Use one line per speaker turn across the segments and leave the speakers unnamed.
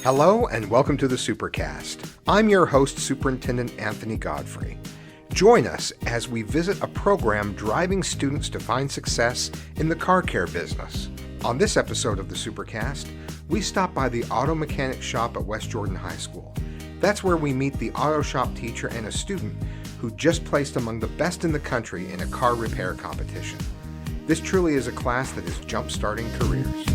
Hello and welcome to the Supercast. I'm your host, Superintendent Anthony Godfrey. Join us as we visit a program driving students to find success in the car care business. On this episode of the Supercast, we stop by the auto mechanic shop at West Jordan High School. That's where we meet the auto shop teacher and a student who just placed among the best in the country in a car repair competition. This truly is a class that is jumpstarting careers.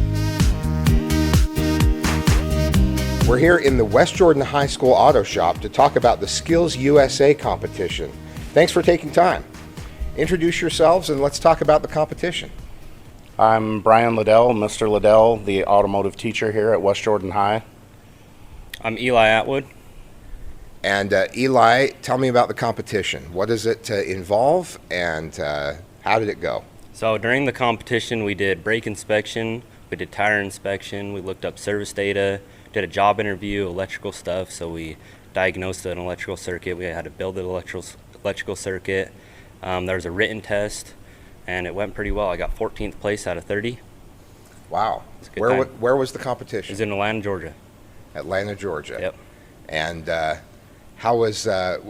We're here in the West Jordan High School auto shop to talk about the Skills USA competition. Thanks for taking time. Introduce yourselves and let's talk about the competition.
I'm Brian Liddell, Mr. Liddell, the automotive teacher here at West Jordan High.
I'm Eli Atwood.
And Eli, tell me about the competition. What does it involve and how did it go?
So during the competition, we did brake inspection, we did tire inspection, we looked up service data, did a job interview, electrical stuff. So we diagnosed an electrical circuit. We had to build an electrical circuit. There was a written test, and it went pretty well. I got 14th place out of 30.
Wow. Where was the competition?
It was in Atlanta, Georgia.
Atlanta, Georgia.
Yep.
And how was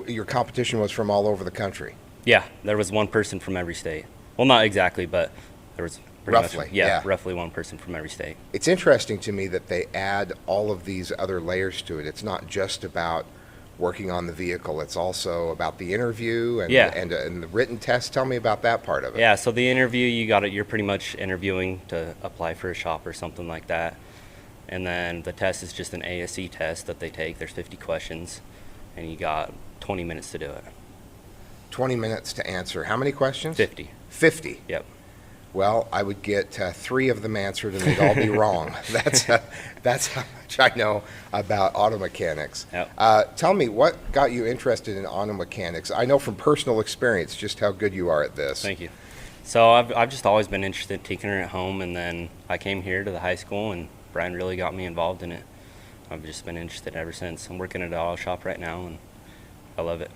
your competition? Was from all over the country?
Yeah, there was one person from every state. Well, not exactly, but there was
roughly,
roughly one person from every state.
It's interesting to me that they add all of these other layers to it. It's not just about working on the vehicle. It's also about the interview and the written test. Tell me about that part of it.
Yeah, so the interview, you're pretty much interviewing to apply for a shop or something like that. And then the test is just an ASE test that they take. There's 50 questions, and you got 20 minutes to do it. 20 minutes to answer. How many questions? 50.
50?
Yep.
Well, I would get 3 of them answered, and they'd all be wrong. That's how much I know about auto mechanics.
Yep.
Tell me, what got you interested in auto mechanics? I know from personal experience just how good you are at this.
Thank you. So I've just always been interested in tinkering at home, and then I came here to the high school, and Brian really got me involved in it. I've just been interested ever since. I'm working at an auto shop right now, and I love it.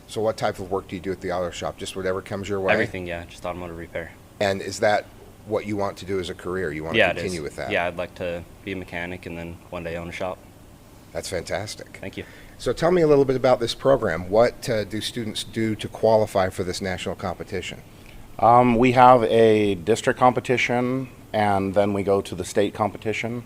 So what type of work do you do at the auto shop? Just whatever comes your way?
Everything, yeah, just automotive repair.
And is that what you want to do as a career? You want to continue with that?
Yeah, I'd like to be a mechanic and then one day own a shop.
That's fantastic.
Thank you.
So tell me a little bit about this program. What do students do to qualify for this national competition?
We have a district competition, and then we go to the state competition.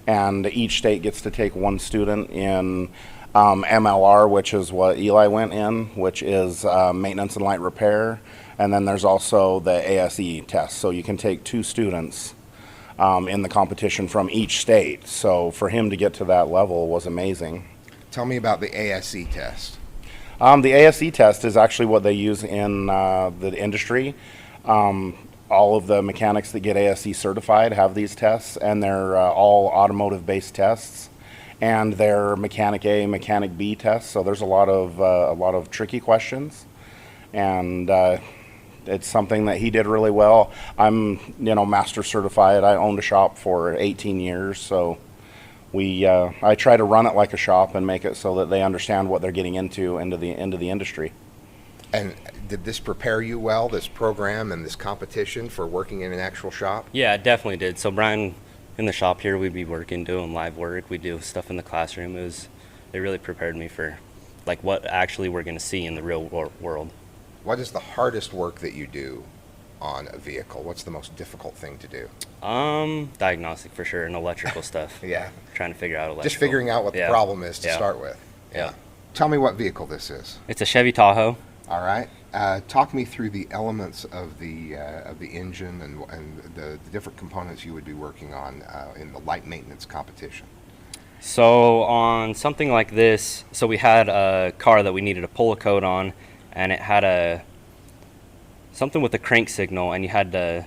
And each state gets to take one student in MLR, which is what Eli went in, which is maintenance and light repair. And then there's also the ASE test. So you can take 2 students in the competition from each state. So for him to get to that level was amazing.
Tell me about the ASE test.
The ASE test is actually what they use in the industry. All of the mechanics that get ASE certified have these tests, and they're all automotive-based tests. And they're Mechanic A, Mechanic B tests. So there's a lot of tricky questions, and it's something that he did really well. I'm, master certified. I owned a shop for 18 years, so I try to run it like a shop and make it so that they understand what they're getting into the industry.
And did this prepare you well, this program and this competition, for working in an actual shop?
Yeah, it definitely did. So Brian, in the shop here, we'd be working, doing live work. We do stuff in the classroom. It really prepared me for what actually we're going to see in the real world. What
is the hardest work that you do on a vehicle? What's the most difficult thing to do?
Diagnostic for sure, and electrical stuff.
Yeah.
Trying to figure out electrical.
Just figuring out what the problem is to start with.
Yeah.
Tell me what vehicle this is.
It's a Chevy Tahoe.
All right. Talk me through the elements of the engine and the different components you would be working on in the light maintenance competition.
So on something like this, so we had a car that we needed to pull a code on, and it had something with a crank signal, and you had to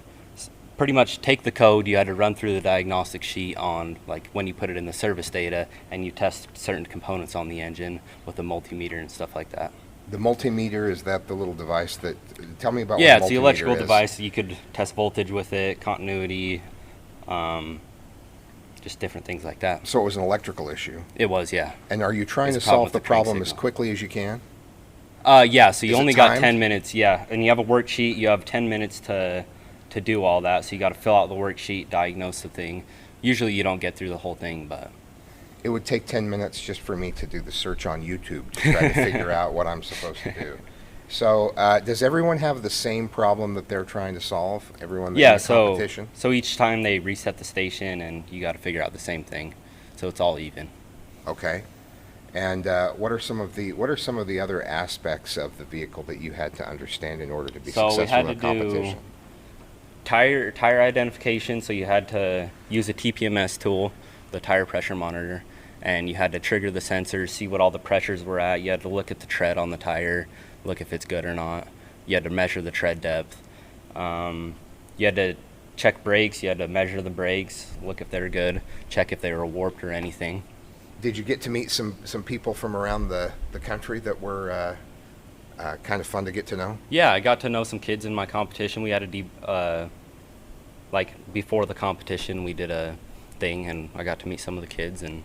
pretty much take the code. You had to run through the diagnostic sheet on when you put it in the service data, and you test certain components on the engine with a multimeter and stuff like that.
The multimeter, is that the little device that, tell me about
what a multimeter is. Yeah,
it's
the electrical device. You could test voltage with it, continuity, just different things like that.
So it was an electrical issue?
It was, yeah.
And are you trying to solve the problem as quickly as you can?
Yeah, so you only got 10 minutes, yeah. And you have a worksheet, you have 10 minutes to do all that. So you got to fill out the worksheet, diagnose the thing. Usually you don't get through the whole thing, but
It would take 10 minutes just for me to do the search on YouTube to try to figure out what I'm supposed to do. So, does everyone have the same problem that they're trying to solve? Everyone that's in the competition?
So each time they reset the station, and you got to figure out the same thing, so it's all even.
Okay. And what are some of the other aspects of the vehicle that you had to understand in order to be successful
So we had
in
to
a competition?
do tire identification. So you had to use a TPMS tool, the tire pressure monitor, and you had to trigger the sensors, see what all the pressures were at. You had to look at the tread on the tire, look if it's good or not. You had to measure the tread depth. You had to check brakes. You had to measure the brakes, look if they were good, check if they were warped or anything.
Did you get to meet some people from around the country that were kind of fun to get to know?
Yeah, I got to know some kids in my competition. We had like before the competition, we did a thing, and I got to meet some of the kids and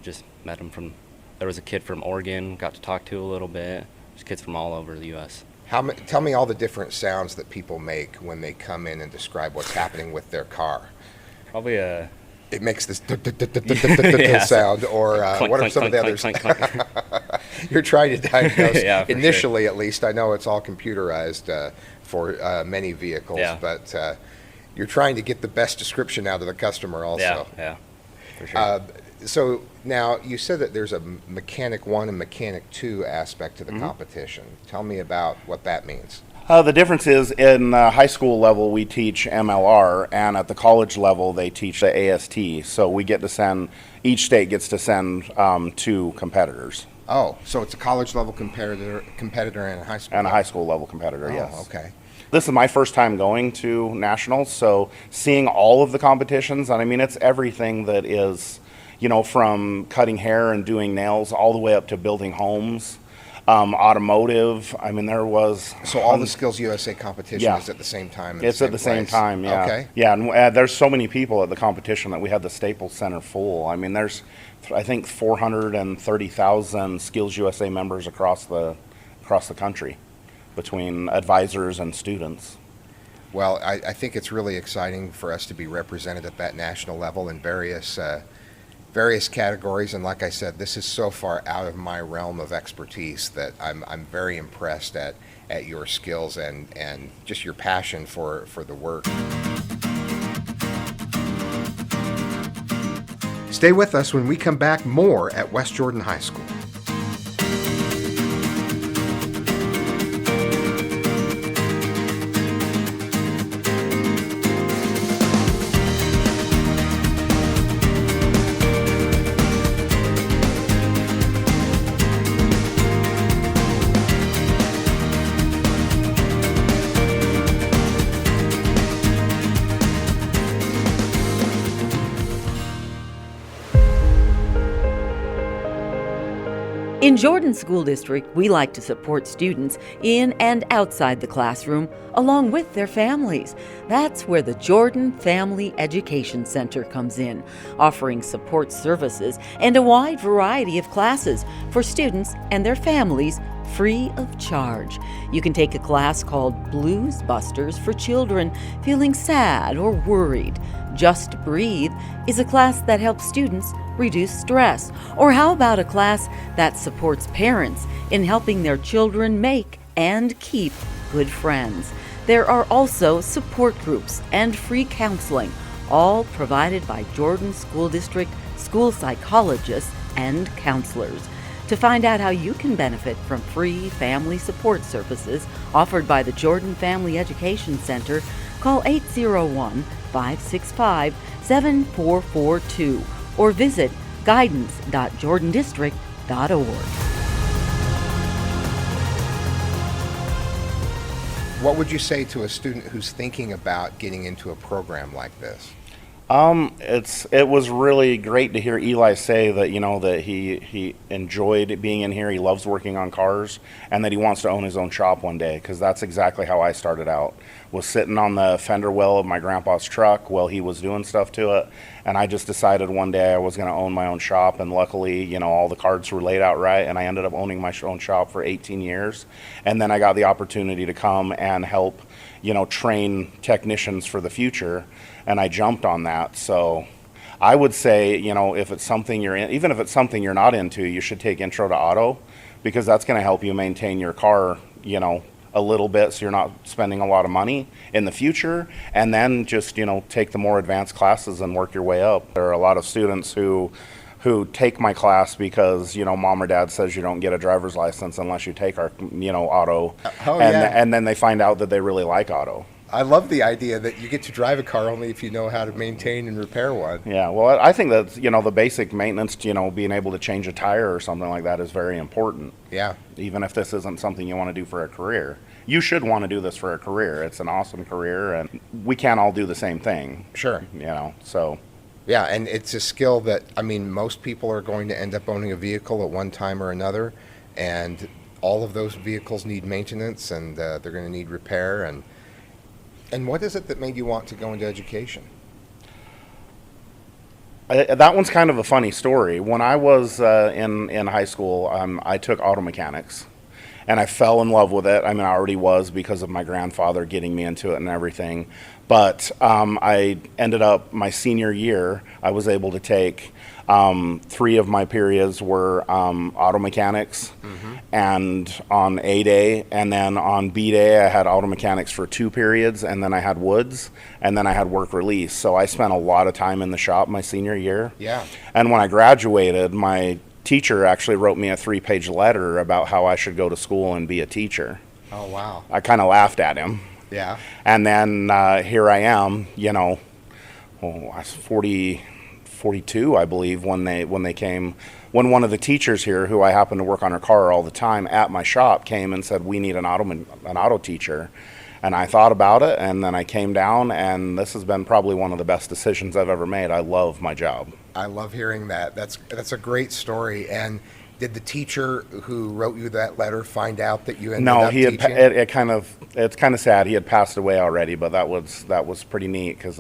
just met them from. There was a kid from Oregon, got to talk to a little bit. There's kids from all over the U.S.
Tell me all the different sounds that people make when they come in and describe what's happening with their car.
Probably a.
It makes this
Yeah.
sound, or
Clunk,
what are
clunk,
some of the
clunk,
others?
clunk, clunk, clunk.
You're trying to diagnose,
Yeah, for
initially at least. I know it's all computerized for many vehicles,
Yeah.
but you're trying to get the best description out of the customer also.
Yeah, for sure.
So now you said that there's a Mechanic 1 and Mechanic 2 aspect to the competition. Tell me about what that means.
The difference is in high school level we teach MLR, and at the college level they teach the AST. So we get to send, each state gets to send 2 competitors.
Oh, so it's a college level competitor and a high school
And a
level.
high school level competitor, yes.
Oh, okay.
This is my first time going to nationals, so seeing all of the competitions, and I mean, it's everything that is, you know, from cutting hair and doing nails all the way up to building homes, automotive. I mean, there was.
So all the Skills USA competition
Yeah.
is at the same time?
It's at the same
place?
time, yeah.
Okay.
Yeah, and there's so many people at the competition that we had the Staples Center full. I mean, there's, I think, 430,000 Skills USA members across the country, between advisors and students.
Well, I think it's really exciting for us to be represented at that national level in various categories, and like I said, this is so far out of my realm of expertise that I'm very impressed at your skills and just your passion for the work. Stay with us when we come back. More at West Jordan High School.
In Jordan School District, we like to support students in and outside the classroom, along with their families. That's where the Jordan Family Education Center comes in, offering support services and a wide variety of classes for students and their families free of charge. You can take a class called Blues Busters for children feeling sad or worried. Just Breathe is a class that helps students reduce stress. Or how about a class that supports parents in helping their children make and keep good friends? There are also support groups and free counseling, all provided by Jordan School District school psychologists and counselors. To find out how you can benefit from free family support services offered by the Jordan Family Education Center, call 801-565-7442 or visit guidance.jordandistrict.org.
What would you say to a student who's thinking about getting into a program like this?
It was really great to hear Eli say that, you know, that he enjoyed being in here. He loves working on cars, and that he wants to own his own shop one day, because that's exactly how I started out. Was sitting on the fender well of my grandpa's truck while he was doing stuff to it, and I just decided one day I was going to own my own shop, and luckily, you know, all the cards were laid out right, and I ended up owning my own shop for 18 years, and then I got the opportunity to come and help, you know, train technicians for the future, and I jumped on that. So I would say, if it's something you're in, even if it's something you're not into, you should take Intro to Auto, because that's going to help you maintain your car, a little bit, so you're not spending a lot of money in the future. And then just, take the more advanced classes and work your way up. There are a lot of students who take my class because, mom or dad says you don't get a driver's license unless you take our, auto. And then they find out that they really like auto.
I love the idea that you get to drive a car only if you know how to maintain and repair one.
Yeah, well, I think that, the basic maintenance, being able to change a tire or something like that is very important.
Yeah. Even
if this isn't something you want to do for a career. You should want to do this for a career. It's an awesome career, and we can't all do the same thing.
Sure.
So.
Yeah, and it's a skill that, most people are going to end up owning a vehicle at one time or another, and all of those vehicles need maintenance, and they're going to need repair. And what is it that made you want to go into education?
That one's kind of a funny story. When I was in high school, I took auto mechanics, and I fell in love with it. I already was because of my grandfather getting me into it and everything. But I ended up, my senior year, I was able to take 3 of my periods were auto mechanics, and on A day, and then on B day I had auto mechanics for 2 periods, and then I had woods, and then I had work release. So I spent a lot of time in the shop my senior year.
Yeah.
And when I graduated, my teacher actually wrote me a 3-page letter about how I should go to school and be a teacher.
Oh, wow.
I kind of laughed at him.
Yeah.
And then here I am, I was 42, I believe, when they came. When one of the teachers here, who I happen to work on her car all the time at my shop, came and said, we need an auto teacher. And I thought about it, and then I came down, and this has been probably one of the best decisions I've ever made. I love my job.
I love hearing that. That's a great story. And did the teacher who wrote you that letter find out that you ended up teaching?
No, it's kind of sad. He had passed away already, but that was pretty neat, because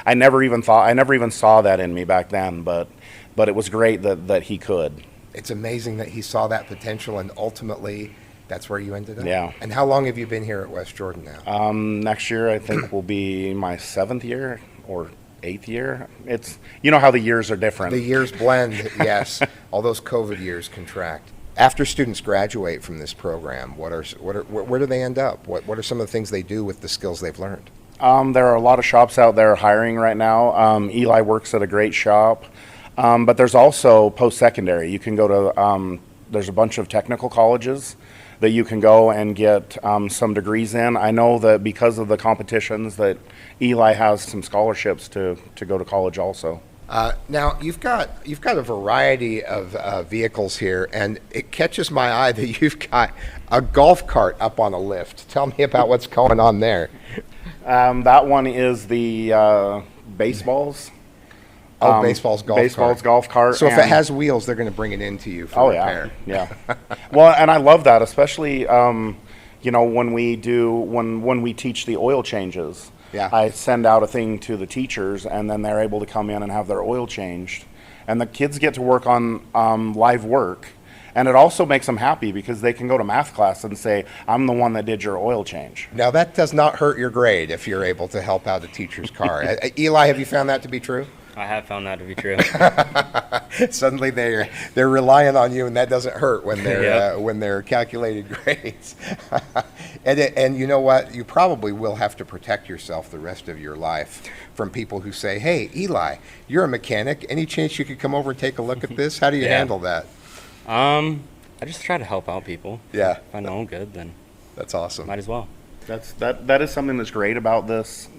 I never even saw that in me back then, but it was great that he could.
It's amazing that he saw that potential, and ultimately that's where you ended up.
Yeah.
And how long have you been here at West Jordan now?
Next year I think will be my 7th year or 8th year. It's, how the years are different.
The years blend, yes. All those COVID years contract. After students graduate from this program, where do they end up? What are some of the things they do with the skills they've learned?
There are a lot of shops out there hiring right now. Eli works at a great shop, but there's also post-secondary. You can go to, there's a bunch of technical colleges that you can go and get some degrees in. I know that because of the competitions that Eli has some scholarships to go to college also.
Now you've got a variety of vehicles here, and it catches my eye that you've got a golf cart up on a lift. Tell me about what's going on there.
That one is the baseballs.
Baseball's
golf cart.
So if it has wheels, they're going to bring it into you for repair.
Yeah. Well, and I love that, especially when we teach the oil changes.
Yeah.
I send out a thing to the teachers, and then they're able to come in and have their oil changed, and the kids get to work on live work. And it also makes them happy because they can go to math class and say, I'm the one that did your oil change.
Now, that does not hurt your grade if you're able to help out a teacher's car. Eli, have you found that to be true?
I have found that to be true.
Suddenly they're relying on you, and that doesn't hurt when they're
Yep.
When they're calculated grades. and you know what? You probably will have to protect yourself the rest of your life from people who say, "Hey, Eli, you're a mechanic. Any chance you could come over and take a look at this?" How do you
Yeah.
handle that?
I just try to help out people.
Yeah,
If I know I'm good, then
that's awesome.
might as well.
That is something that's great about this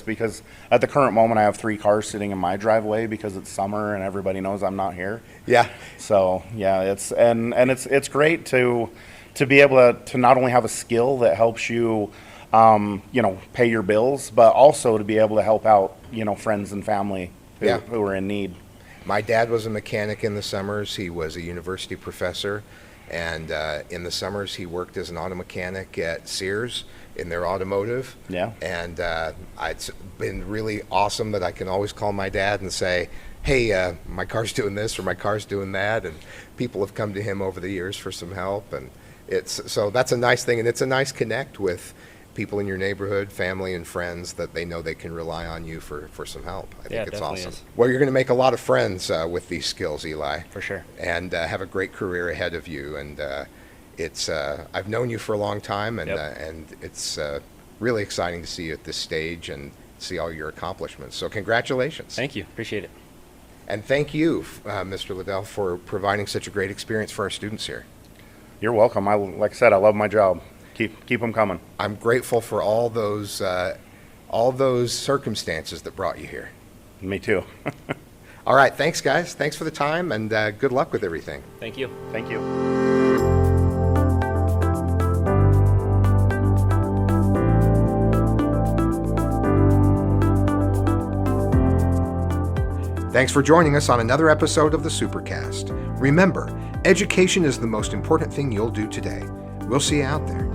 because at the current moment I have 3 cars sitting in my driveway because it's summer and everybody knows I'm not here.
Yeah.
So yeah, it's great to be able to not only have a skill that helps you pay your bills, but also to be able to help out friends and family who are in need.
My dad was a mechanic in the summers. He was a university professor, and in the summers he worked as an auto mechanic at Sears in their automotive.
Yeah.
And it's been really awesome that I can always call my dad and say, hey, my car's doing this or my car's doing that, and people have come to him over the years for some help, and so that's a nice thing, and it's a nice connect with people in your neighborhood, family and friends, that they know they can rely on you for some help. I think
Yeah,
it's
definitely
awesome.
is.
Well, you're going to make a lot of friends with these skills, Eli.
For sure.
And have a great career ahead of you. And it's I've known you for a long time, and
Yep.
and it's really exciting to see you at this stage and see all your accomplishments. So congratulations.
Thank you. Appreciate it.
And thank you, Mr. Liddell, for providing such a great experience for our students here.
You're welcome. Like I said, I love my job. Keep them coming.
I'm grateful for all those circumstances that brought you here.
Me too.
All right, thanks, guys. Thanks for the time, and good luck with everything.
Thank you.
Thank you.
Thanks for joining us on another episode of the Supercast. Remember, education is the most important thing you'll do today. We'll see you out there.